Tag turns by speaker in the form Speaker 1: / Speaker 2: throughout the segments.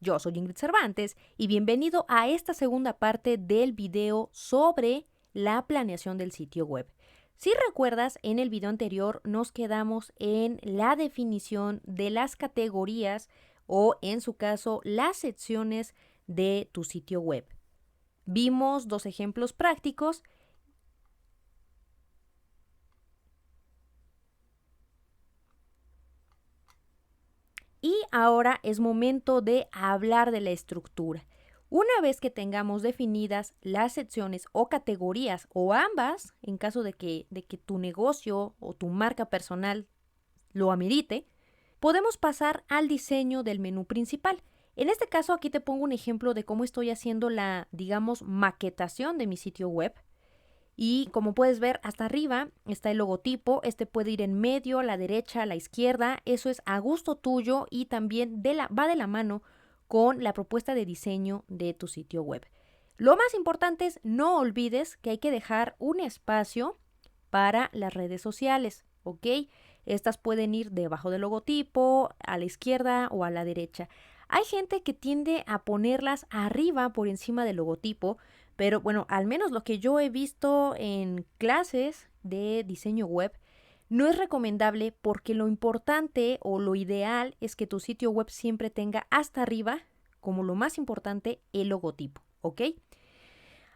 Speaker 1: Yo soy Ingrid Cervantes y bienvenido a esta segunda parte del video sobre la planeación del sitio web. Si recuerdas, en el video anterior nos quedamos en la definición de las categorías o, en su caso, las secciones de tu sitio web. Vimos dos ejemplos prácticos. Y ahora es momento de hablar de la estructura. Una vez que tengamos definidas las secciones o categorías o ambas, en caso de que tu negocio o tu marca personal lo amerite, podemos pasar al diseño del menú principal. En este caso, aquí te pongo un ejemplo de cómo estoy haciendo la, digamos, maquetación de mi sitio web. Y como puedes ver, hasta arriba está el logotipo. Este puede ir en medio, a la derecha, a la izquierda. Eso es a gusto tuyo y también va de la mano con la propuesta de diseño de tu sitio web. Lo más importante es no olvides que hay que dejar un espacio para las redes sociales, ¿ok? Estas pueden ir debajo del logotipo, a la izquierda o a la derecha. Hay gente que tiende a ponerlas arriba por encima del logotipo, pero bueno, al menos lo que yo he visto en clases de diseño web, no es recomendable porque lo importante o lo ideal es que tu sitio web siempre tenga hasta arriba, como lo más importante, el logotipo, ¿ok?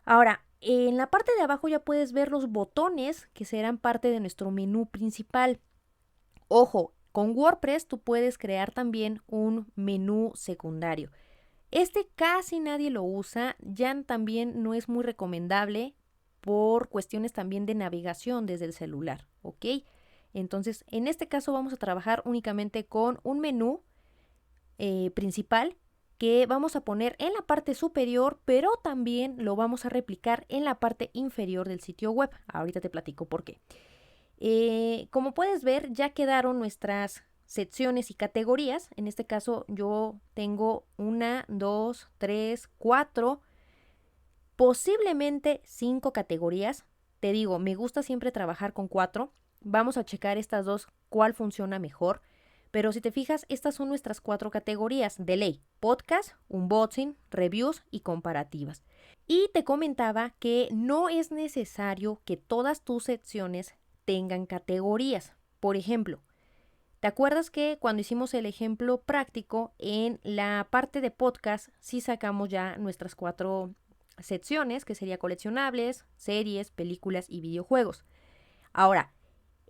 Speaker 1: Ahora, en la parte de abajo ya puedes ver los botones que serán parte de nuestro menú principal. Ojo, con WordPress tú puedes crear también un menú secundario. Este casi nadie lo usa, ya también no es muy recomendable por cuestiones también de navegación desde el celular, ¿ok? Entonces, en este caso vamos a trabajar únicamente con un menú principal que vamos a poner en la parte superior, pero también lo vamos a replicar en la parte inferior del sitio web. Ahorita te platico por qué. Como puedes ver, ya quedaron nuestras secciones y categorías. En este caso yo tengo 1, 2, 3, 4, posiblemente 5 categorías. Te digo, me gusta siempre trabajar con 4. Vamos a checar estas dos, cuál funciona mejor. Pero si te fijas, estas son nuestras 4 categorías de ley: podcast, unboxing, reviews y comparativas. Y te comentaba que no es necesario que todas tus secciones tengan categorías. Por ejemplo, ¿te acuerdas que cuando hicimos el ejemplo práctico en la parte de podcast sí sacamos ya nuestras 4 secciones, que sería coleccionables, series, películas y videojuegos? Ahora,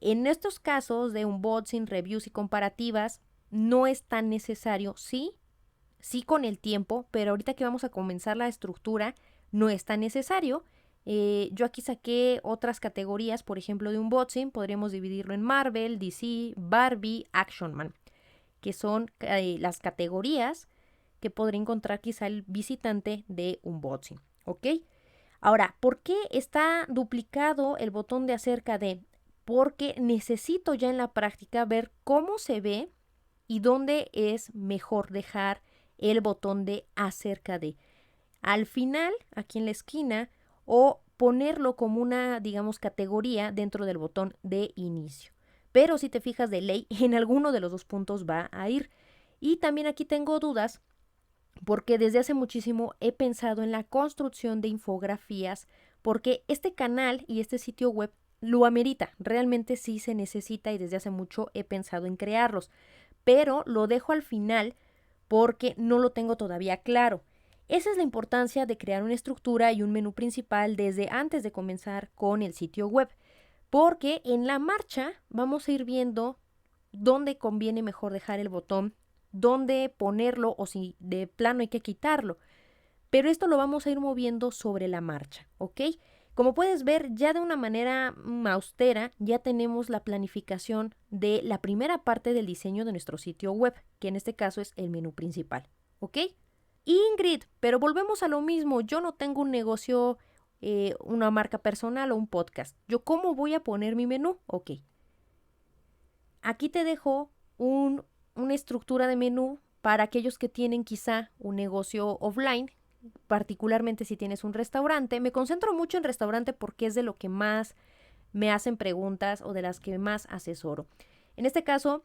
Speaker 1: en estos casos de unboxing, reviews y comparativas, no es tan necesario, sí con el tiempo, pero ahorita que vamos a comenzar la estructura, no es tan necesario. Yo aquí saqué otras categorías, por ejemplo, de unboxing, podríamos dividirlo en Marvel, DC, Barbie, Action Man, que son las categorías que podría encontrar quizá el visitante de unboxing, ¿ok? Ahora, ¿por qué está duplicado el botón de acerca de? Porque necesito ya en la práctica ver cómo se ve y dónde es mejor dejar el botón de acerca de. Al final, aquí en la esquina, o ponerlo como una, digamos, categoría dentro del botón de inicio. Pero si te fijas de ley, en alguno de los dos puntos va a ir. Y también aquí tengo dudas porque desde hace muchísimo he pensado en la construcción de infografías, porque este canal y este sitio web lo amerita, realmente sí se necesita y desde hace mucho he pensado en crearlos, pero lo dejo al final porque no lo tengo todavía claro. Esa es la importancia de crear una estructura y un menú principal desde antes de comenzar con el sitio web, porque en la marcha vamos a ir viendo dónde conviene mejor dejar el botón, dónde ponerlo o si de plano hay que quitarlo. Pero esto lo vamos a ir moviendo sobre la marcha, ¿ok? Como puedes ver, ya de una manera austera, ya tenemos la planificación de la primera parte del diseño de nuestro sitio web, que en este caso es el menú principal, ¿ok? Ingrid, pero volvemos a lo mismo, yo no tengo un negocio, una marca personal o un podcast. ¿Yo cómo voy a poner mi menú? Ok. Aquí te dejo una estructura de menú para aquellos que tienen quizá un negocio offline, particularmente si tienes un restaurante. Me concentro mucho en restaurante porque es de lo que más me hacen preguntas o de las que más asesoro. En este caso,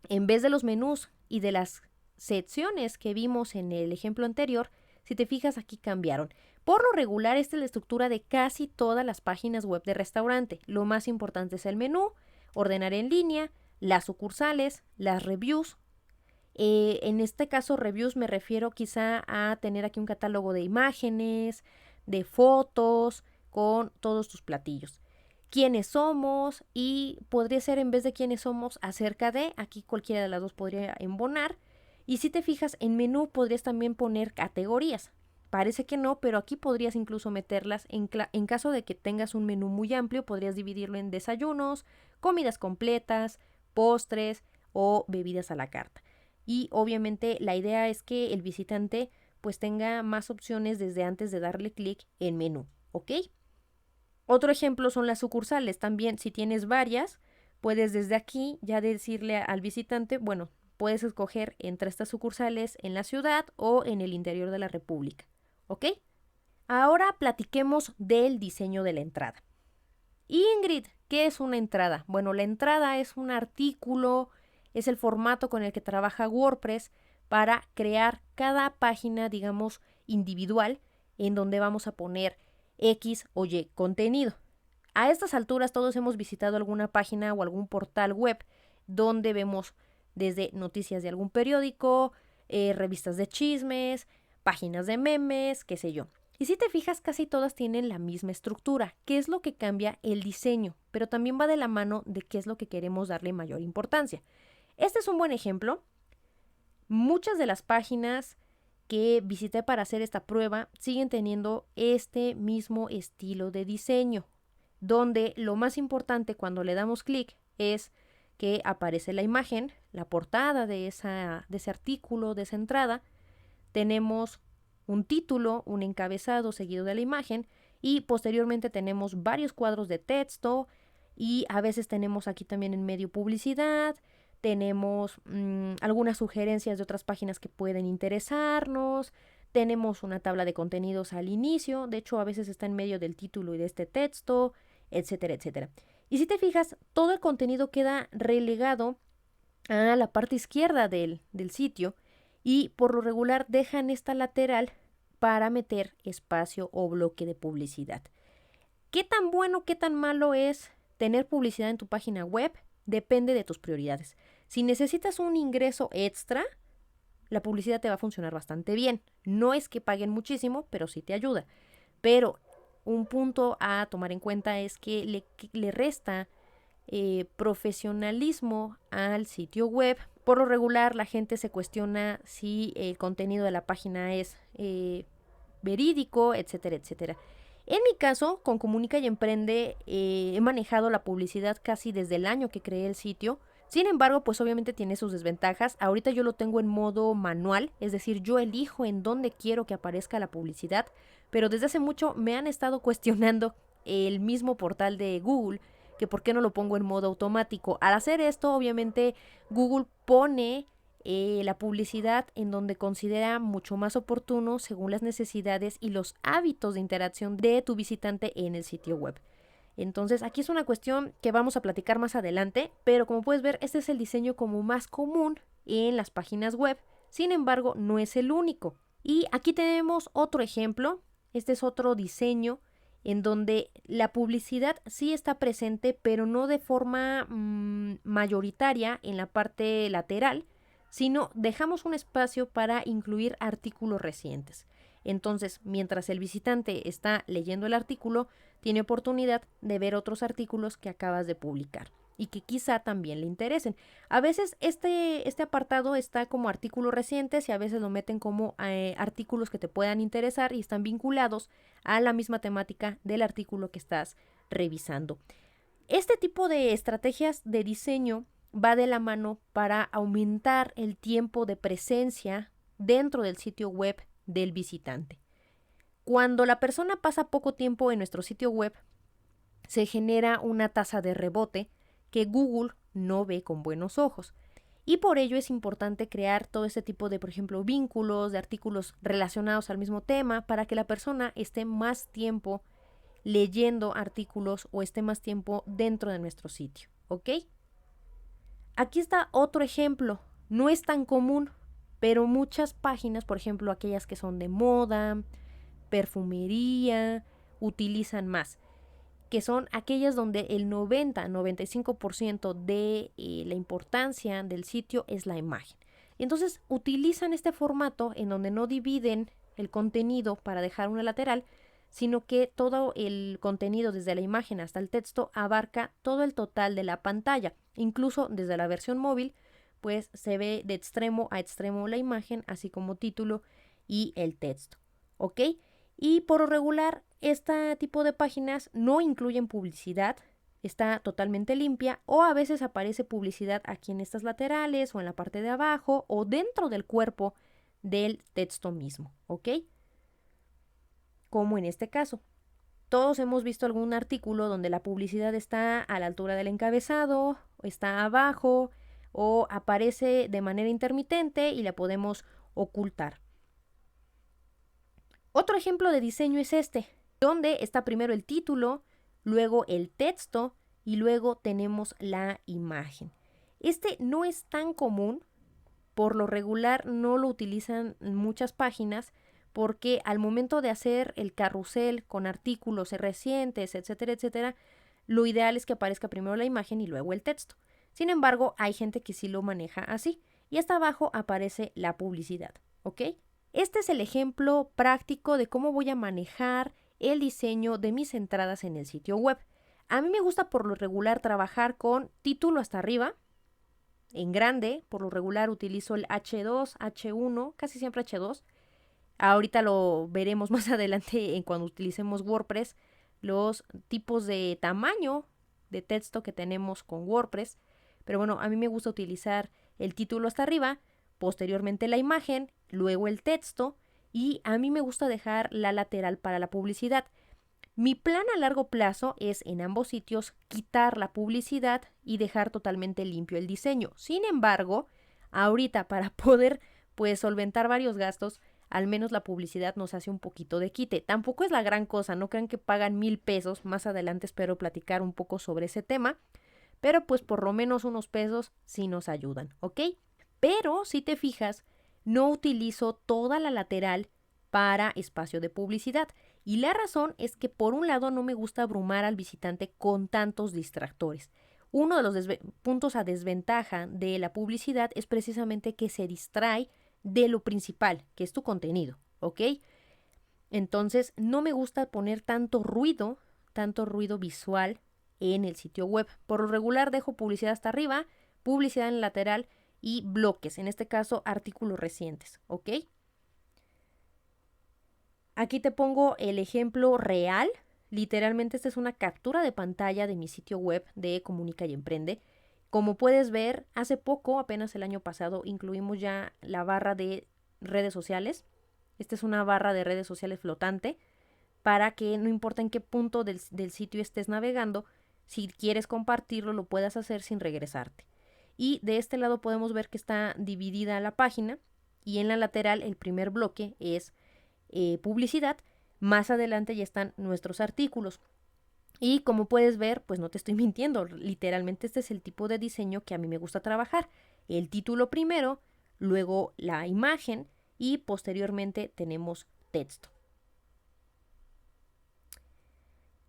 Speaker 1: en vez de los menús y de las secciones que vimos en el ejemplo anterior, si te fijas aquí cambiaron. Por lo regular, esta es la estructura de casi todas las páginas web de restaurante. Lo más importante es el menú, ordenar en línea, las sucursales, las reviews. En este caso, reviews me refiero quizá a tener aquí un catálogo de imágenes, de fotos, con todos tus platillos. Quiénes somos y podría ser en vez de quiénes somos acerca de, aquí cualquiera de las dos podría embonar. Y si te fijas en menú podrías también poner categorías. Parece que no, pero aquí podrías incluso meterlas en caso de que tengas un menú muy amplio, podrías dividirlo en desayunos, comidas completas, postres o bebidas a la carta. Y obviamente la idea es que el visitante pues tenga más opciones desde antes de darle clic en menú, ¿ok? Otro ejemplo son las sucursales. También si tienes varias, puedes desde aquí ya decirle al visitante, bueno, puedes escoger entre estas sucursales en la ciudad o en el interior de la República. ¿Ok? Ahora platiquemos del diseño de la entrada. Ingrid, ¿qué es una entrada? Bueno, la entrada es un artículo, es el formato con el que trabaja WordPress para crear cada página, digamos, individual en donde vamos a poner X o Y contenido. A estas alturas todos hemos visitado alguna página o algún portal web donde vemos desde noticias de algún periódico, revistas de chismes, páginas de memes, qué sé yo. Y si te fijas, casi todas tienen la misma estructura. ¿Qué es lo que cambia? El diseño, pero también va de la mano de qué es lo que queremos darle mayor importancia. Este es un buen ejemplo. Muchas de las páginas que visité para hacer esta prueba siguen teniendo este mismo estilo de diseño, donde lo más importante cuando le damos clic es que aparece la imagen, la portada de ese artículo, de esa entrada. Tenemos un título, un encabezado seguido de la imagen y posteriormente tenemos varios cuadros de texto y a veces tenemos aquí también en medio publicidad, tenemos algunas sugerencias de otras páginas que pueden interesarnos, tenemos una tabla de contenidos al inicio, de hecho a veces está en medio del título y de este texto, etcétera, etcétera. Y si te fijas, todo el contenido queda relegado a la parte izquierda del sitio y por lo regular dejan esta lateral para meter espacio o bloque de publicidad. ¿Qué tan bueno, qué tan malo es tener publicidad en tu página web? Depende de tus prioridades. Si necesitas un ingreso extra, la publicidad te va a funcionar bastante bien. No es que paguen muchísimo, pero sí te ayuda. Pero un punto a tomar en cuenta es que le resta profesionalismo al sitio web. Por lo regular, la gente se cuestiona si el contenido de la página es verídico, etcétera, etcétera. En mi caso, con Comunica y Emprende, he manejado la publicidad casi desde el año que creé el sitio. Sin embargo, pues obviamente tiene sus desventajas. Ahorita yo lo tengo en modo manual, es decir, yo elijo en dónde quiero que aparezca la publicidad, pero desde hace mucho me han estado cuestionando el mismo portal de Google, que por qué no lo pongo en modo automático. Al hacer esto, obviamente, Google pone la publicidad en donde considera mucho más oportuno según las necesidades y los hábitos de interacción de tu visitante en el sitio web. Entonces aquí es una cuestión que vamos a platicar más adelante, pero como puedes ver, este es el diseño como más común en las páginas web. Sin embargo, no es el único. Y aquí tenemos otro ejemplo. Este es otro diseño en donde la publicidad sí está presente, pero no de forma mayoritaria en la parte lateral, sino dejamos un espacio para incluir artículos recientes. Entonces, mientras el visitante está leyendo el artículo, tiene oportunidad de ver otros artículos que acabas de publicar y que quizá también le interesen. A veces este apartado está como artículos recientes y a veces lo meten como artículos que te puedan interesar y están vinculados a la misma temática del artículo que estás revisando. Este tipo de estrategias de diseño va de la mano para aumentar el tiempo de presencia dentro del sitio web del visitante. Cuando la persona pasa poco tiempo en nuestro sitio web, se genera una tasa de rebote que Google no ve con buenos ojos. Y por ello es importante crear todo este tipo de, por ejemplo, vínculos, de artículos relacionados al mismo tema para que la persona esté más tiempo leyendo artículos o esté más tiempo dentro de nuestro sitio, ¿ok? Aquí está otro ejemplo. No es tan común, pero muchas páginas, por ejemplo, aquellas que son de moda, perfumería, utilizan más, que son aquellas donde el 90-95% de la importancia del sitio es la imagen. Entonces utilizan este formato en donde no dividen el contenido para dejar una lateral, sino que todo el contenido desde la imagen hasta el texto abarca todo el total de la pantalla. Incluso desde la versión móvil, pues se ve de extremo a extremo la imagen, así como título y el texto. ¿Ok? Y por lo regular, este tipo de páginas no incluyen publicidad, está totalmente limpia, o a veces aparece publicidad aquí en estas laterales o en la parte de abajo o dentro del cuerpo del texto mismo, ¿ok? Como en este caso. Todos hemos visto algún artículo donde la publicidad está a la altura del encabezado, está abajo o aparece de manera intermitente y la podemos ocultar. Otro ejemplo de diseño es este, donde está primero el título, luego el texto y luego tenemos la imagen. Este no es tan común, por lo regular no lo utilizan muchas páginas porque al momento de hacer el carrusel con artículos recientes, etcétera, etcétera, lo ideal es que aparezca primero la imagen y luego el texto. Sin embargo, hay gente que sí lo maneja así y hasta abajo aparece la publicidad, ¿ok? Este es el ejemplo práctico de cómo voy a manejar el diseño de mis entradas en el sitio web. A mí me gusta por lo regular trabajar con título hasta arriba, en grande. Por lo regular utilizo el H2, H1, casi siempre H2. Ahorita lo veremos más adelante en cuando utilicemos WordPress, los tipos de tamaño de texto que tenemos con WordPress. Pero bueno, a mí me gusta utilizar el título hasta arriba, posteriormente la imagen, luego el texto, y a mí me gusta dejar la lateral para la publicidad. Mi plan a largo plazo es en ambos sitios quitar la publicidad y dejar totalmente limpio el diseño. Sin embargo, ahorita para poder pues solventar varios gastos, al menos la publicidad nos hace un poquito de quite. Tampoco es la gran cosa, no crean que pagan 1,000 pesos. Más adelante espero platicar un poco sobre ese tema, pero pues por lo menos unos pesos sí nos ayudan, ¿ok? Pero si te fijas, no utilizo toda la lateral para espacio de publicidad. Y la razón es que por un lado no me gusta abrumar al visitante con tantos distractores. Uno de los puntos a desventaja de la publicidad es precisamente que se distrae de lo principal, que es tu contenido, ¿ok? Entonces no me gusta poner tanto ruido visual en el sitio web. Por lo regular dejo publicidad hasta arriba, publicidad en el lateral y bloques, en este caso artículos recientes, ¿ok? Aquí te pongo el ejemplo real. Literalmente esta es una captura de pantalla de mi sitio web de Comunica y Emprende. Como puedes ver, hace poco, apenas el año pasado, incluimos ya la barra de redes sociales. Esta es una barra de redes sociales flotante para que no importa en qué punto del sitio estés navegando, si quieres compartirlo lo puedas hacer sin regresarte. Y de este lado podemos ver que está dividida la página y en la lateral el primer bloque es publicidad. Más adelante ya están nuestros artículos. Y como puedes ver, pues no te estoy mintiendo, literalmente este es el tipo de diseño que a mí me gusta trabajar. El título primero, luego la imagen y posteriormente tenemos texto.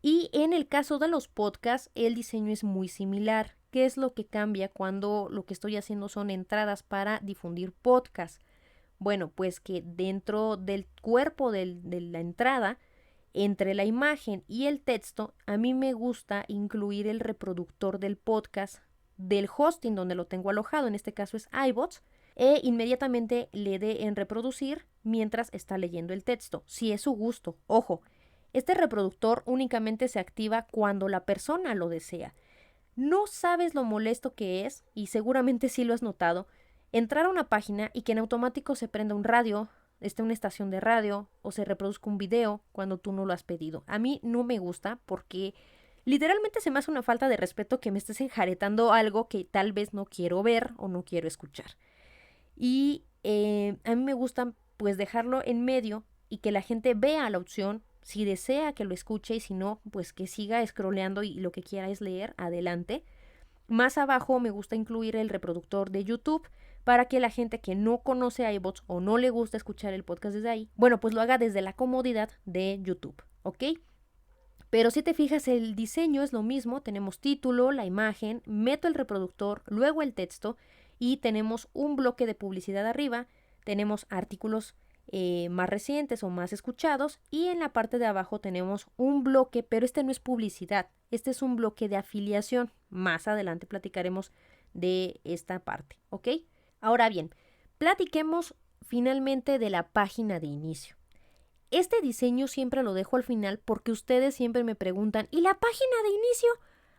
Speaker 1: Y en el caso de los podcasts, el diseño es muy similar. ¿Qué es lo que cambia cuando lo que estoy haciendo son entradas para difundir podcasts? Bueno, pues que dentro del cuerpo de la entrada, entre la imagen y el texto, a mí me gusta incluir el reproductor del podcast del hosting donde lo tengo alojado, en este caso es iBots, e inmediatamente le dé en reproducir mientras está leyendo el texto, si es su gusto. Ojo, este reproductor únicamente se activa cuando la persona lo desea. No sabes lo molesto que es, y seguramente sí lo has notado, entrar a una página y que en automático se prenda un radio, esté una estación de radio o se reproduzca un video cuando tú no lo has pedido. A mí no me gusta porque literalmente se me hace una falta de respeto que me estés enjaretando algo que tal vez no quiero ver o no quiero escuchar. Y a mí me gusta pues dejarlo en medio y que la gente vea la opción, si desea que lo escuche y si no, pues que siga scrolleando y lo que quiera es leer, adelante. Más abajo me gusta incluir el reproductor de YouTube para que la gente que no conoce iBots o no le gusta escuchar el podcast desde ahí, bueno, pues lo haga desde la comodidad de YouTube, ¿ok? Pero si te fijas, el diseño es lo mismo, tenemos título, la imagen, meto el reproductor, luego el texto y tenemos un bloque de publicidad arriba, tenemos artículos más recientes o más escuchados y en la parte de abajo tenemos un bloque, pero este no es publicidad, este es un bloque de afiliación. Más adelante platicaremos de esta parte, ¿ok? Ahora bien, platiquemos finalmente de la página de inicio. Este diseño siempre lo dejo al final porque ustedes siempre me preguntan, ¿y la página de inicio?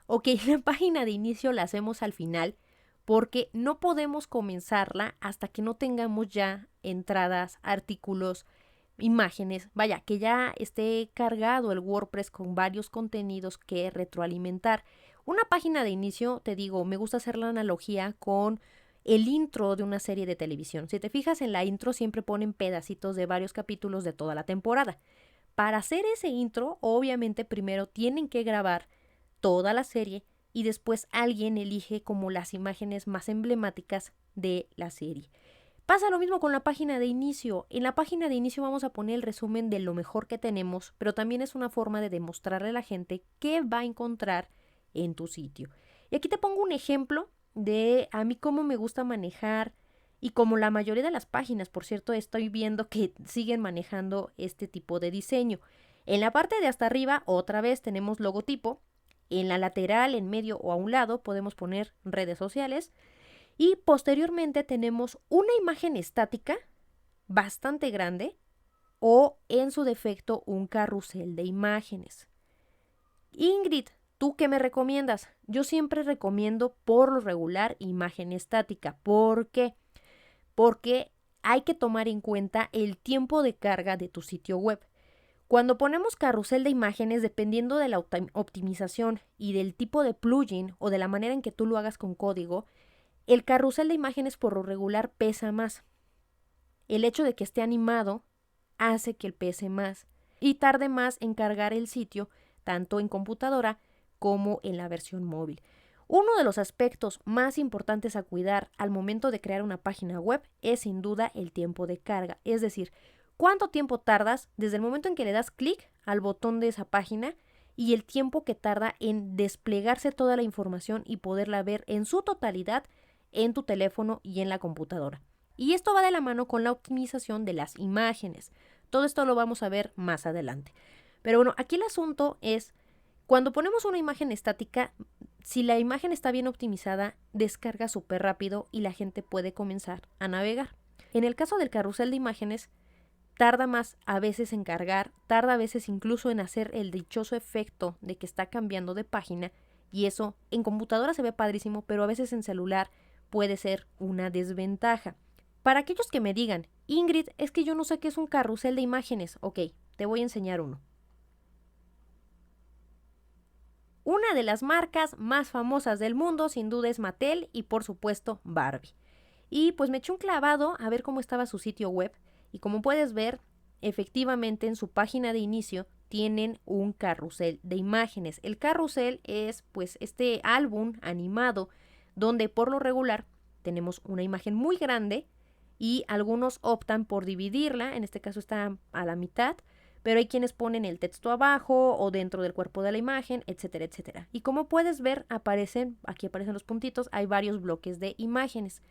Speaker 1: Ok, la página de inicio la hacemos al final porque no podemos comenzarla hasta que no tengamos ya entradas, artículos, imágenes, vaya, que ya esté cargado el WordPress con varios contenidos que retroalimentar. Una página de inicio, te digo, me gusta hacer la analogía con el intro de una serie de televisión. Si te fijas en la intro siempre ponen pedacitos de varios capítulos de toda la temporada. Para hacer ese intro, obviamente primero tienen que grabar toda la serie y después alguien elige como las imágenes más emblemáticas de la serie. Pasa lo mismo con la página de inicio. En la página de inicio vamos a poner el resumen de lo mejor que tenemos, pero también es una forma de demostrarle a la gente qué va a encontrar en tu sitio. Y aquí te pongo un ejemplo de a mí cómo me gusta manejar y como la mayoría de las páginas, por cierto, estoy viendo que siguen manejando este tipo de diseño. En la parte de hasta arriba, otra vez tenemos logotipo. En la lateral, en medio o a un lado podemos poner redes sociales. Y posteriormente tenemos una imagen estática bastante grande o en su defecto un carrusel de imágenes. Ingrid, ¿tú qué me recomiendas? Yo siempre recomiendo por lo regular imagen estática. ¿Por qué? Porque hay que tomar en cuenta el tiempo de carga de tu sitio web. Cuando ponemos carrusel de imágenes, dependiendo de la optimización y del tipo de plugin o de la manera en que tú lo hagas con código, el carrusel de imágenes por lo regular pesa más. El hecho de que esté animado hace que pese más y tarde más en cargar el sitio, tanto en computadora como en la versión móvil. Uno de los aspectos más importantes a cuidar al momento de crear una página web es sin duda el tiempo de carga, es decir, cuánto tiempo tardas desde el momento en que le das clic al botón de esa página y el tiempo que tarda en desplegarse toda la información y poderla ver en su totalidad en tu teléfono y en la computadora. Y esto va de la mano con la optimización de las imágenes. Todo esto lo vamos a ver más adelante. Pero bueno, aquí el asunto es, cuando ponemos una imagen estática, si la imagen está bien optimizada, descarga súper rápido y la gente puede comenzar a navegar. En el caso del carrusel de imágenes, tarda más a veces en cargar, tarda a veces incluso en hacer el dichoso efecto de que está cambiando de página y eso en computadora se ve padrísimo, pero a veces en celular puede ser una desventaja. Para aquellos que me digan, Ingrid, es que yo no sé qué es un carrusel de imágenes. Ok, te voy a enseñar uno. Una de las marcas más famosas del mundo sin duda es Mattel y por supuesto Barbie. Y pues me eché un clavado a ver cómo estaba su sitio web y como puedes ver, efectivamente en su página de inicio tienen un carrusel de imágenes. El carrusel es pues este álbum animado donde por lo regular tenemos una imagen muy grande y algunos optan por dividirla, en este caso está a la mitad, pero hay quienes ponen el texto abajo o dentro del cuerpo de la imagen, etcétera, etcétera. Y como puedes ver, aquí aparecen los puntitos, hay varios bloques de imágenes.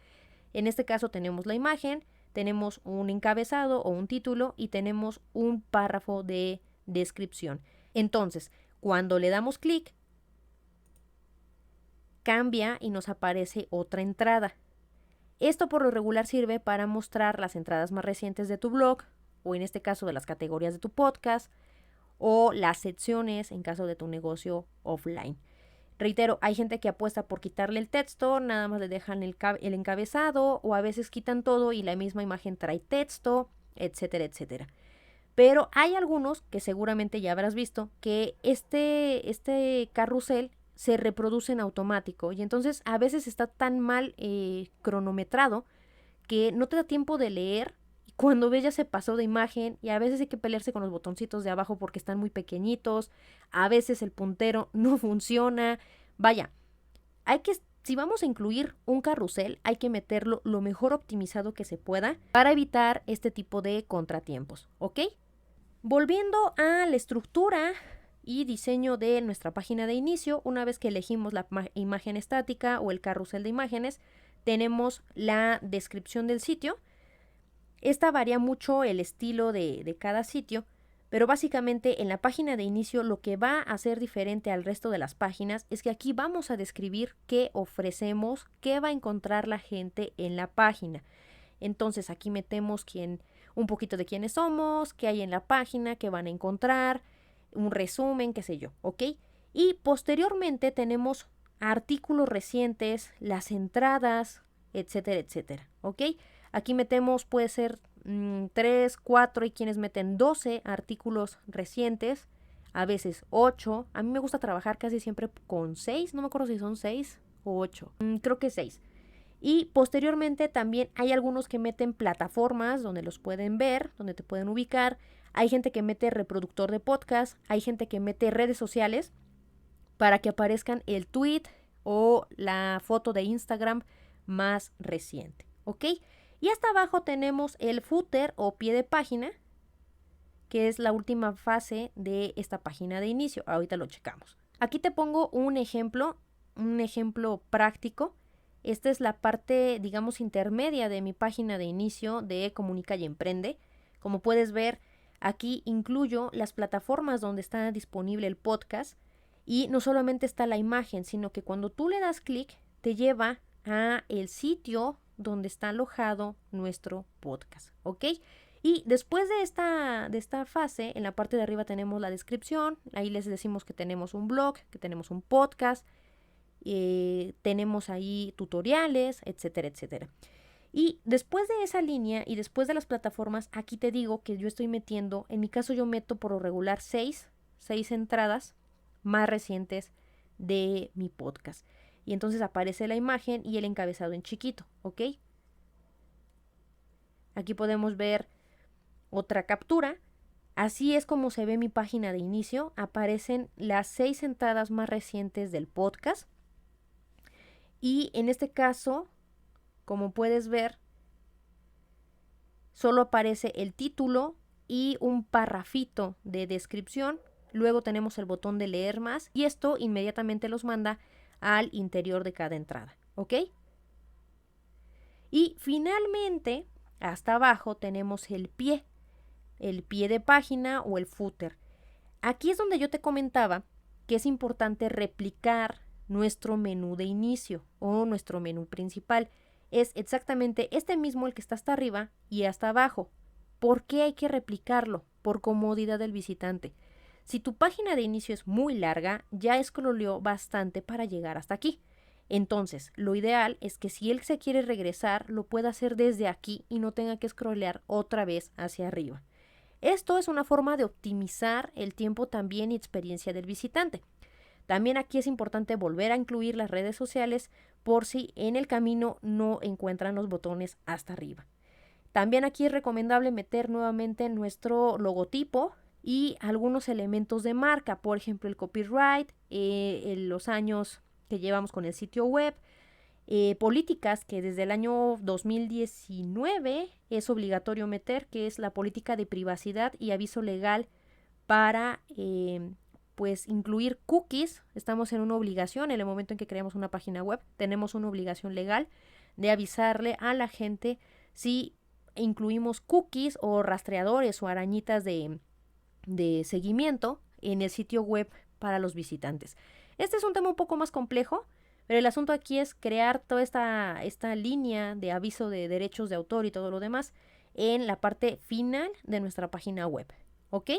Speaker 1: En este caso tenemos la imagen, tenemos un encabezado o un título y tenemos un párrafo de descripción. Entonces, cuando le damos clic, cambia y nos aparece otra entrada. Esto por lo regular sirve para mostrar las entradas más recientes de tu blog, o en este caso de las categorías de tu podcast, o las secciones en caso de tu negocio offline. Reitero, hay gente que apuesta por quitarle el texto, nada más le dejan el encabezado, o a veces quitan todo y la misma imagen trae texto, etcétera, etcétera. Pero hay algunos que seguramente ya habrás visto que este carrusel se reproduce en automático y entonces a veces está tan mal cronometrado que no te da tiempo de leer y cuando ves ya se pasó de imagen y a veces hay que pelearse con los botoncitos de abajo porque están muy pequeñitos, a veces el puntero no funciona, vaya, hay que si vamos a incluir un carrusel, hay que meterlo lo mejor optimizado que se pueda para evitar este tipo de contratiempos, ¿ok? Volviendo a la estructura y diseño de nuestra página de inicio, una vez que elegimos la imagen estática o el carrusel de imágenes, tenemos la descripción del sitio. Esta varía mucho el estilo de cada sitio, pero básicamente en la página de inicio lo que va a hacer diferente al resto de las páginas es que aquí vamos a describir qué ofrecemos, qué va a encontrar la gente en la página. Entonces aquí metemos un poquito de quiénes somos, qué hay en la página, qué van a encontrar, un resumen, qué sé yo, ¿ok? Y posteriormente tenemos artículos recientes, las entradas, etcétera, etcétera, ¿ok? Aquí metemos, puede ser 3, 4, y quienes meten 12 artículos recientes, a veces 8. A mí me gusta trabajar casi siempre con 6, no me acuerdo si son 6 o 8, creo que 6. Y posteriormente también hay algunos que meten plataformas donde los pueden ver, donde te pueden ubicar. Hay gente que mete reproductor de podcast, hay gente que mete redes sociales para que aparezcan el tweet o la foto de Instagram más reciente, ¿ok? Y hasta abajo tenemos el footer o pie de página, que es la última fase de esta página de inicio. Ahorita lo checamos. Aquí te pongo un ejemplo práctico. Esta es la parte, digamos, intermedia de mi página de inicio de Comunica y Emprende. Como puedes ver, aquí incluyo las plataformas donde está disponible el podcast y no solamente está la imagen, sino que cuando tú le das clic te lleva a el sitio donde está alojado nuestro podcast, ¿ok? Y después de esta fase, en la parte de arriba tenemos la descripción, ahí les decimos que tenemos un blog, que tenemos un podcast, tenemos ahí tutoriales, etcétera, etcétera. Y después de esa línea y después de las plataformas, aquí te digo que yo estoy metiendo, en mi caso yo meto por lo regular 6 entradas más recientes de mi podcast. Y entonces aparece la imagen y el encabezado en chiquito, ¿ok? Aquí podemos ver otra captura. Así es como se ve mi página de inicio. Aparecen las 6 entradas más recientes del podcast. Y en este caso, como puedes ver, solo aparece el título y un parrafito de descripción. Luego tenemos el botón de leer más y esto inmediatamente los manda al interior de cada entrada, ¿ok? Y finalmente, hasta abajo tenemos el pie de página o el footer. Aquí es donde yo te comentaba que es importante replicar nuestro menú de inicio o nuestro menú principal. Es exactamente este mismo el que está hasta arriba y hasta abajo. ¿Por qué hay que replicarlo? Por comodidad del visitante. Si tu página de inicio es muy larga, ya scrolleó bastante para llegar hasta aquí. Entonces, lo ideal es que si él se quiere regresar, lo pueda hacer desde aquí y no tenga que scrollear otra vez hacia arriba. Esto es una forma de optimizar el tiempo también y experiencia del visitante. También aquí es importante volver a incluir las redes sociales por si en el camino no encuentran los botones hasta arriba. También aquí es recomendable meter nuevamente nuestro logotipo y algunos elementos de marca, por ejemplo el copyright, los años que llevamos con el sitio web, políticas que desde el año 2019 es obligatorio meter, que es la política de privacidad y aviso legal para pues incluir cookies. Estamos en una obligación en el momento en que creamos una página web, tenemos una obligación legal de avisarle a la gente si incluimos cookies o rastreadores o arañitas de seguimiento en el sitio web para los visitantes. Este es un tema un poco más complejo, pero el asunto aquí es crear toda esta línea de aviso de derechos de autor y todo lo demás en la parte final de nuestra página web, ¿ok?